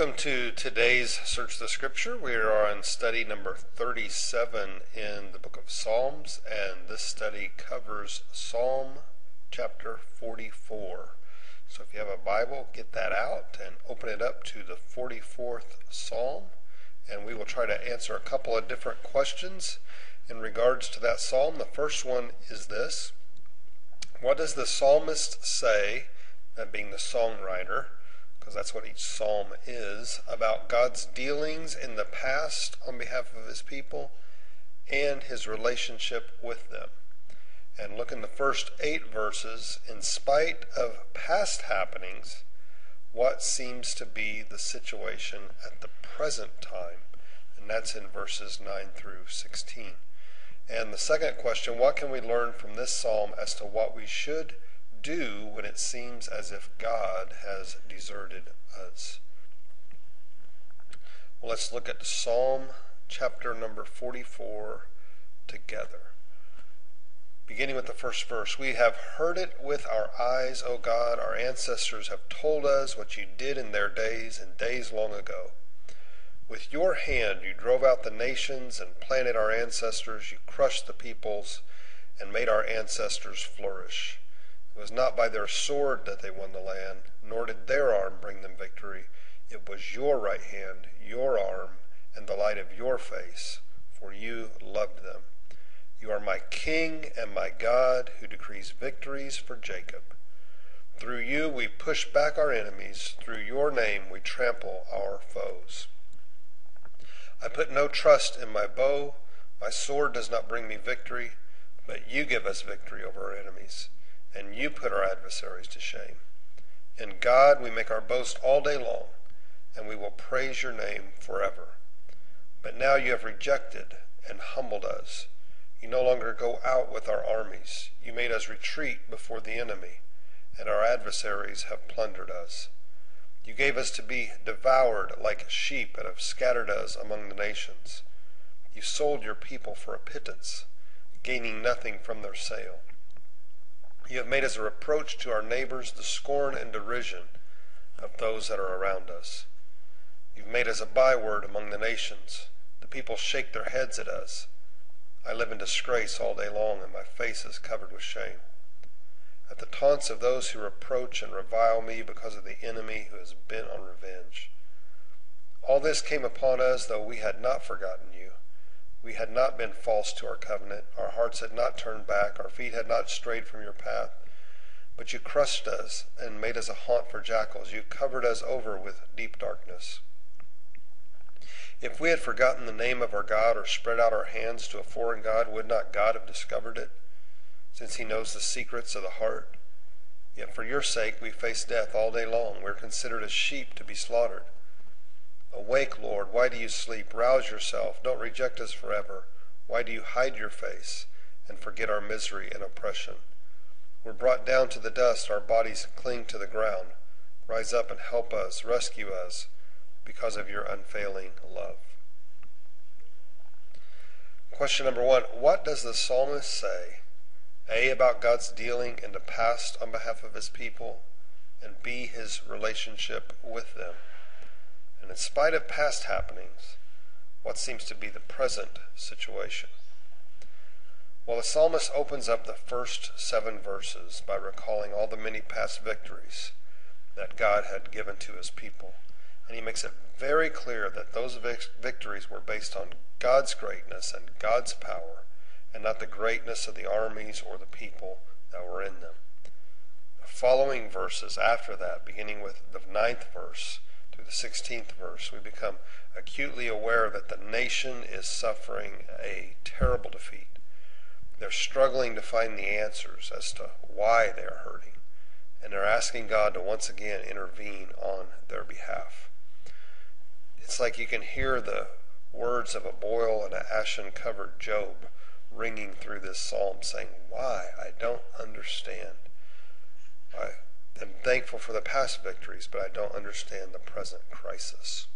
Welcome to today's Search the Scripture. We are on study number 37 in the book of Psalms, and this study covers Psalm chapter 44. So if you have a Bible, get that out and open it up to the 44th Psalm, and we will try to answer a couple of different questions in regards to that psalm. The first one is this: what does the psalmist say, that being the songwriter, because that's what each psalm is, about God's dealings in the past on behalf of his people and his relationship with them? And look in the first 8 verses. In spite of past happenings, what seems to be the situation at the present time? And that's in verses 9 through 16. And the second question: what can we learn from this psalm as to what we should do when it seems as if God has deserted us? Well, let's look at Psalm chapter number 44 together. Beginning with the first verse: we have heard it with our eyes, O God. Our ancestors have told us what you did in their days, in days long ago. With your hand you drove out the nations and planted our ancestors. You crushed the peoples and made our ancestors flourish. It was not by their sword that they won the land, nor did their arm bring them victory. It was your right hand, your arm, and the light of your face, for you loved them. You are my King and my God, who decrees victories for Jacob. Through you we push back our enemies. Through your name we trample our foes. I put no trust in my bow. My sword does not bring me victory, but you give us victory over our enemies, and you put our adversaries to shame. In God we make our boast all day long, and we will praise your name forever. But now you have rejected and humbled us. You no longer go out with our armies. You made us retreat before the enemy, and our adversaries have plundered us. You gave us to be devoured like sheep and have scattered us among the nations. You sold your people for a pittance, gaining nothing from their sale. You have made us a reproach to our neighbors, the scorn and derision of those that are around us. You've made us a byword among the nations. The people shake their heads at us. I live in disgrace all day long, and my face is covered with shame. At the taunts of those who reproach and revile me because of the enemy who is bent on revenge. All this came upon us, though we had not forgotten you. We had not been false to our covenant. Our hearts had not turned back. Our feet had not strayed from your path. But you crushed us and made us a haunt for jackals. You covered us over with deep darkness. If we had forgotten the name of our God or spread out our hands to a foreign god, would not God have discovered it, since he knows the secrets of the heart? Yet for your sake we face death all day long. We are considered as sheep to be slaughtered. Awake, Lord, why do you sleep? Rouse yourself, don't reject us forever. Why do you hide your face and forget our misery and oppression? We're brought down to the dust, our bodies cling to the ground. Rise up and help us, rescue us, because of your unfailing love. Question number 1, what does the psalmist say? A, about God's dealing in the past on behalf of his people, and B, his relationship with them. And in spite of past happenings, what seems to be the present situation? Well, the psalmist opens up the first 7 verses by recalling all the many past victories that God had given to his people. And he makes it very clear that those victories were based on God's greatness and God's power, and not the greatness of the armies or the people that were in them. The following verses after that, beginning with the 9th verse through the 16th verse, we become acutely aware that the nation is suffering a terrible defeat. They're struggling to find the answers as to why they're hurting, and they're asking God to once again intervene on their behalf. It's like you can hear the words of a boil and an ashen-covered Job ringing through this psalm, saying, why? I don't understand. I am thankful for the past victories, but I don't understand the present crisis.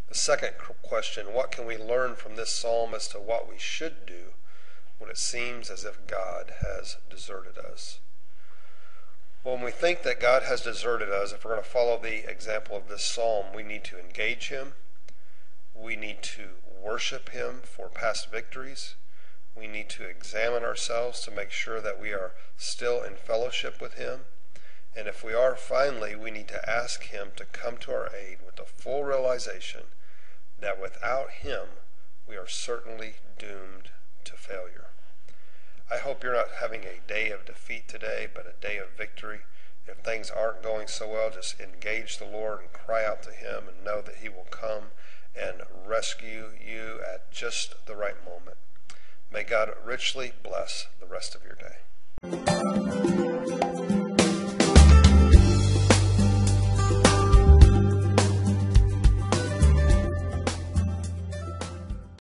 The second question: what can we learn from this psalm as to what we should do when it seems as if God has deserted us? When we think that God has deserted us, if we're going to follow the example of this psalm, we need to engage him. We need to worship him for past victories. We need to examine ourselves to make sure that we are still in fellowship with him. And if we are, finally, we need to ask him to come to our aid with the full realization that without him, we are certainly doomed to failure. I hope you're not having a day of defeat today, but a day of victory. If things aren't going so well, just engage the Lord and cry out to him and know that he will come and rescue you at just the right moment. May God richly bless the rest of your day.